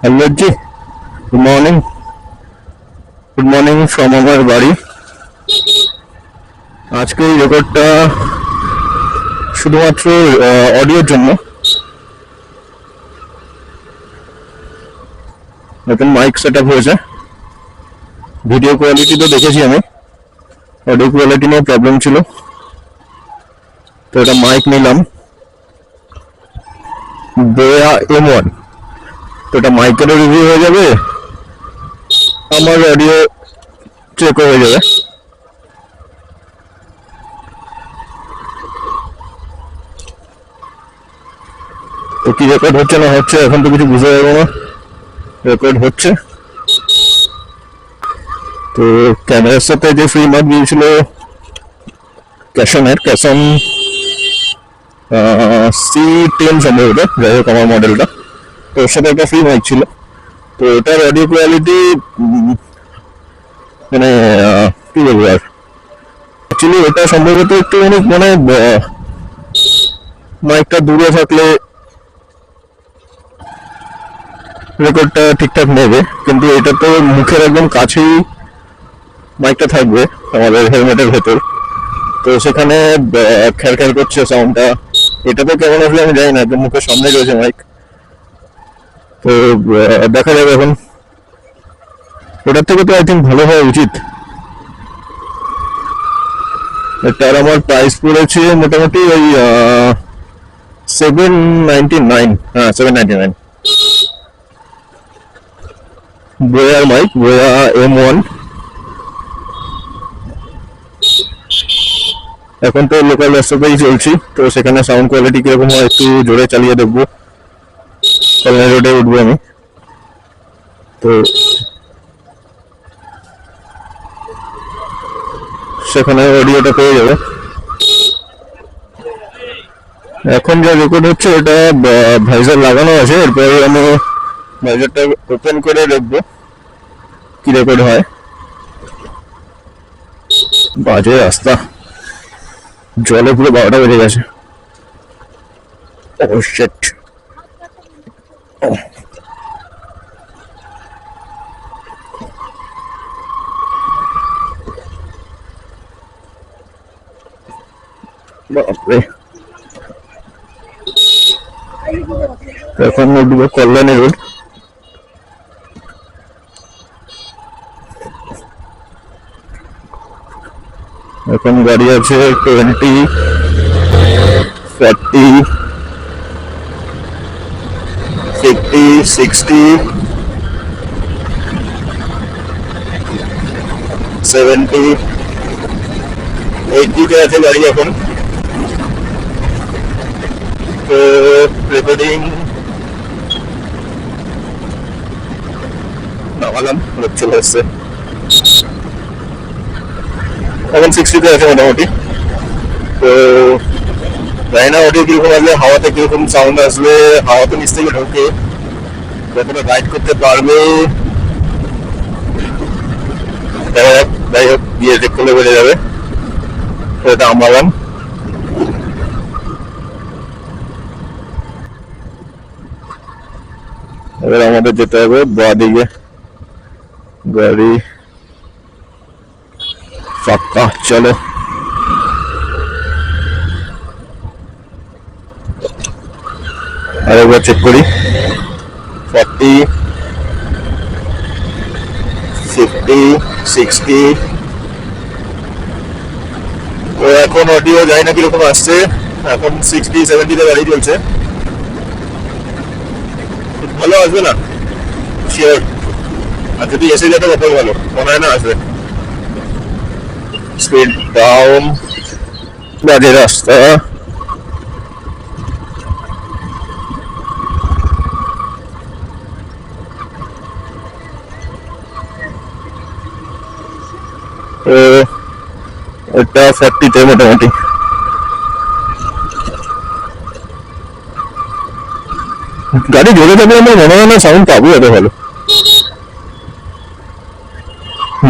Hello G, good morning. Good morning from আমার বাড়ি। আজকে এই রেকর্ডটা শুধুমাত্র অডিওর জন্য। নতুন মাইক সেট আপ হয়েছে। ভিডিও কোয়ালিটি তো দেখেছি আমি, অডিও কোয়ালিটি নিয়ে প্রবলেম ছিল, তো এটা মাইক নিলাম বোয়া M1। তো এটা মাইকেরও রিভিউ হয়ে যাবে, আমার অডিও চেকও হয়ে যাবে। তো কি রেকর্ড হচ্ছে না হচ্ছে এখন তো কিছু বুঝতে পারবো না। রেকর্ড হচ্ছে। তো ক্যামেরার সাথে যে ফ্রি মাইক দিয়েছিল ক্যাশন C10 সম্ভবত, যাই হোক আমার মডেলটা, তো ওর সাথে একটা ফ্রি মাইক ছিল। তো এটার অডিও কোয়ালিটি মানে কি বলবো আর, অ্যাকচুয়ালি এটা সম্ভবত একটু মানে মাইকটা দূরে থাকলে রেকর্ডটা ঠিকঠাক নেবে, কিন্তু এটা তো মুখের একদম কাছেই মাইকটা থাকবে আমাদের হেলমেটের ভেতর, তো সেখানে খ্যার খ্যার করছে সাউন্ডটা। এটা তো কেমন আসলে আমি জানি না, একদম মুখের সামনে রয়েছে মাইক। তো দেখা যাবে এখন। ওটার থেকে তো আই থিঙ্ক ভালো হওয়া উচিত। এটার আমার প্রাইস পড়েছে মোটামুটি ওই 799। হ্যাঁ, 799। বোয়ার মাইক, বোয়া M1। এখন তো লোকাল রাস্তাতেই চলছি, তো সেখানে সাউন্ড কোয়ালিটি কিরকম হয় একটু জোরে চালিয়ে দেখবো। কল্যাণ রোডে উঠবো আমি, তো সেখানে অডিওটা পেয়ে যাবে। এখন যা রেকর্ড হচ্ছে এটা ভাইজার লাগানো আছে, এরপরে আমি ভাইজারটা ওপেন করে দেখবো কি রেকর্ড হয়। বাজে রাস্তা, জলে পুরো 12টা বেজে গেছে। ও শিট। বাপরে, এখন উঠবো কল্যাণী রোড। এখন গাড়ি আছে 20, 40, 50, 60, 70, 80 আছে গাড়ি এখন। তো রেকর্ডিং নামালাম, লোক চলে এসছে। এখন 60-তে আছে মোটামুটি। তো জানি না অডিও কিরকম আসলে, হাওয়াতে কিরকম সাউন্ড আসবে। হাওয়া তো নিচ থেকে ঢোকে, যতটা গাইড করতে পারবে দেখা যাক। যাই হোক, গিয়ে চেক করলে বোঝা যাবে। তো এটা আমবাগান। এবার আমাদের যেতে হবে বাঁ দিকে। গাড়ি ফাঁকা, চলো। আরেকবার চেক করি। 40, 50, 60। তো এখন অডিও যায় না কিরকম আসছে। এখন 60, 70-তে গাড়ি চলছে। ভালো আসবে না শিওর, আর যদি এসে যেত কত ভালো, মনে হয় না আসবে। স্পিড ডাউন, বাজে রাস্তা। এটা 40-তে মোটামুটি। গাড়ি জোরে থাকলে আমার মনে হয় না সাউন্ড পাবো এত ভালো।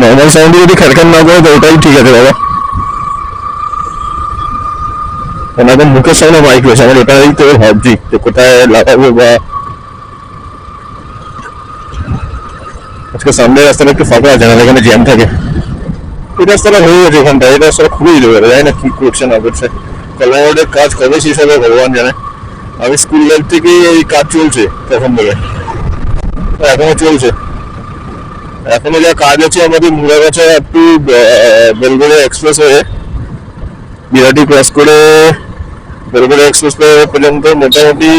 নর্মাল সাউন্ড যদি খ্যারখ্যার না করে তো ওটাই ঠিক আছে বাবা। এখন মুখের সামনে মাইক রয়েছে, আমার এটাই তো ভাবছি যে কোথায় লাগাবো বা আজকে সামনে রাস্তাটা একটু ফাঁকা আছে, না এখানে জ্যাম থাকে। এই রাস্তাটা হয়ে গেছে এখানটা, এই রাস্তাটা খুবই দেবে, জানি না কি করছে না করছে। কল্যাণ রোডের কাজ কবে শেষ হবে ভগবান জানে। আমি স্কুল লাইফ থেকে এই কাজ চলছে তখন থেকে, এখনো চলছে। এখনো যা কাজ আছে আমাদের Muragacha up to Belgharia express হয়ে বিরাটি ক্রস করে বেলগড়িয়া এক্সপ্রেস পর্যন্ত মোটামুটি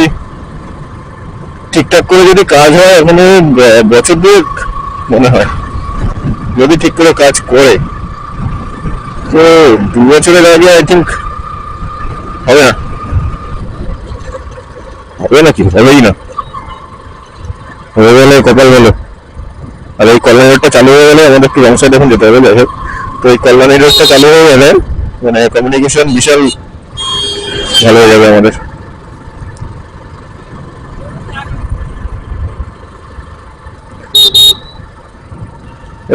ঠিকঠাক করে যদি কাজ হয় এখনো বছর দুয়েক মনে হয়, যদি ঠিক করে কাজ করে। তো 2 বছরের আগে আই থিঙ্ক হবে না, হবে নাকি, হবেই না। হয়ে গেলে কপাল ভালো। আর এই কল্যাণী রোডটা চালু হয়ে গেলে আমাদের একটু রং সাইড এখন যেতে হবে, যাই হোক। তো এই কল্যাণী রোডটা চালু হয়ে গেলে মানে কমিউনিকেশন বিশাল ভালো হয়ে যাবে আমাদের।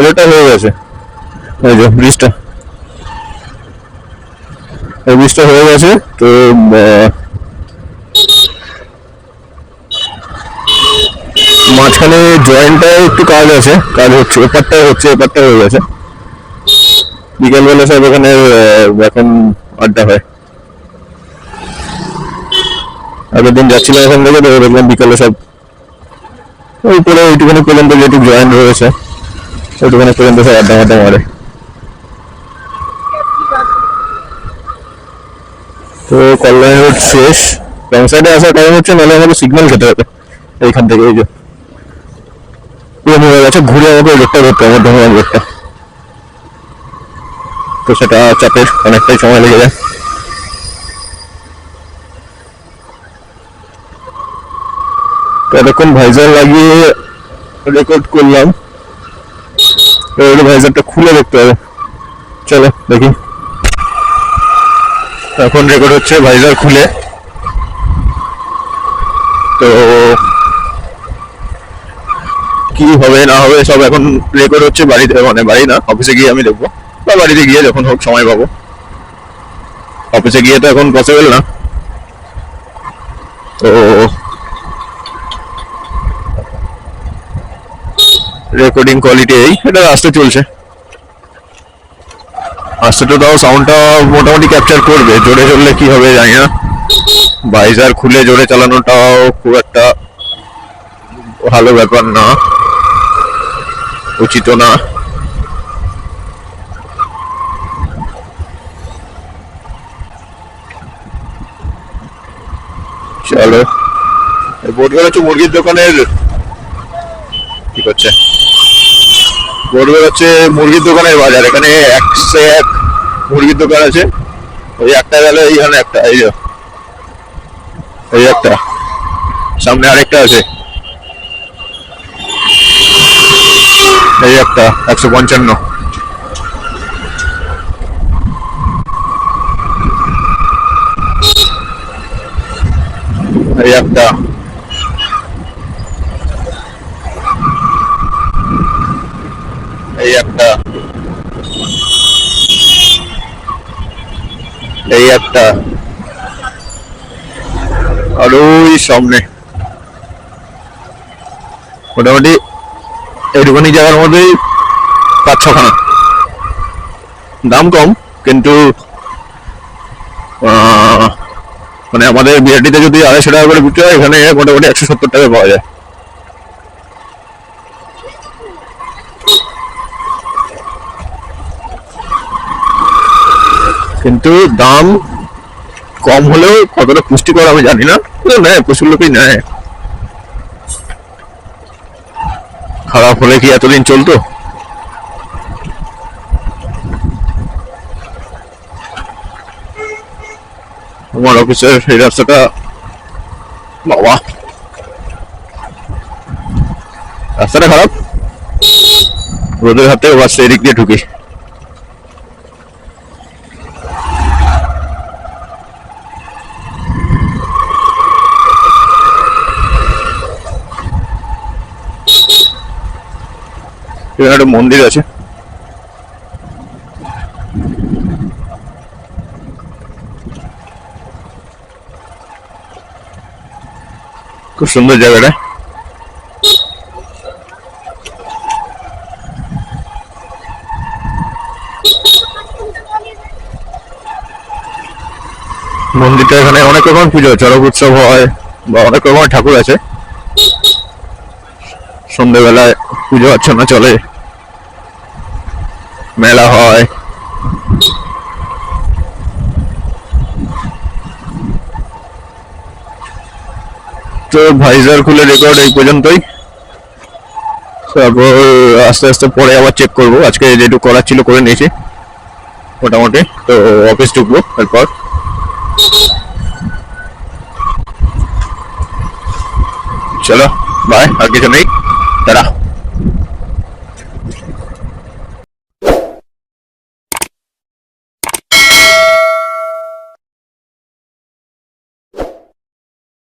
রোডটা হয়ে গেছে, এই যে ব্রিজটা, এই ব্রিজটা হয়ে গেছে। তো মাঝখানে জয়েন্টটায় একটু কাজ আছে, কাজ হচ্ছে, এপারটায় হচ্ছে, এপারটা হয়ে গেছে। বিকেলবেলা সব এখানে এখন আড্ডা হয়। আগের দিন যাচ্ছিলাম এখান থেকে, তো দেখলাম বিকালে সব উপরে ওইটুখানি পর্যন্ত যেটুকু জয়েন্ট রয়েছে ওইটুখানি পর্যন্ত সব আড্ডা মাড্ডা মারে। তো কল্যাণী রোড শেষ, রং সাইডে আসার কারণ হচ্ছে নাহলে আমাকে সিগন্যাল খেতে হবে এইখান থেকে। এই যে পুরো হয়ে গেছে, ঘুরে আমাকে ওই রোডটা ধরতে হবে, ধন্যবাদ রোডটা। তো সেটা চাপের, অনেকটাই সময় লেগে যায়। তো এতক্ষণ ভাইজার লাগিয়ে রেকর্ড করলাম, এবারে ভাইজারটা খুলে দেখতে হবে। চলো দেখি, এখন রেকর্ড হচ্ছে ভাইজার খুলে। তো কি হবে না হবে সব এখন রেকর্ড হচ্ছে বাড়িতে, মানে বাড়ি না, অফিসে গিয়ে আমি দেখবো, বা বাড়িতে গিয়ে যখন হোক সময় পাবো। অফিসে গিয়ে তো এখন পসিবল না। তো রেকর্ডিং কোয়ালিটি এই, এটা আসতে চলছে, আসতে তো তাও সাউন্ডটা মোটামুটি ক্যাপচার করবে। জোরে চললে কি হবে জানি না, ভাইজার খুলে জোরে চালানোটাও খুব একটা ভালো ব্যাপার না, উচিত না। চলো, বোর্ড বেরোচ্ছে মুরগির দোকানের, কি করছে, বোর্ড বেরোচ্ছে মুরগির দোকানের বাজার। এখানে একশো এক মুরগির দোকান আছে, ওই একটা গেলে এইখানে একটা, এই যে এই একটা, সামনে আরেকটা আছে, এই একটা 155, এই একটা, এই একটা, এই একটা, আর ওই সামনে। মোটামুটি এইটুখানি জায়গার মধ্যেই 5-6খানা। দাম কম, কিন্তু মানে আমাদের বিআরটিতে যদি 250 টাকা করে বিক্রি হয়, এখানে মোটামুটি 170 টাকা পাওয়া যায়। কিন্তু দাম কম হলেও কতটা পুষ্টিকর আমি জানি না, নেয় প্রচুর লোকই নেয়। খারাপ হলে কি এতদিন চলতো? আমার অফিসের এই রাস্তাটা, বাবা রাস্তাটা খারাপ, রোদের হাতে বাসে এদিক দিয়ে ঢুকি। এখানে একটা মন্দির আছে, খুব সুন্দর জায়গাটা। মন্দিরটা এখানে অনেক রকম পুজো হয়, চড়ক উৎসব হয় বা অনেক রকমের ঠাকুর আছে। সন্ধ্যেবেলায় পুজো অর্চনা চলে, মেলা হয়। তো ভাইজার খুলে রেকর্ড এই পর্যন্তই। তারপর আস্তে আস্তে পরে আবার চেক করব। আজকে যেটুকু করার ছিল করে নিয়েছি মোটামুটি। তো অফিস ঢুকবো এরপর। চলো বাই, আর কিছু নেই, তারা।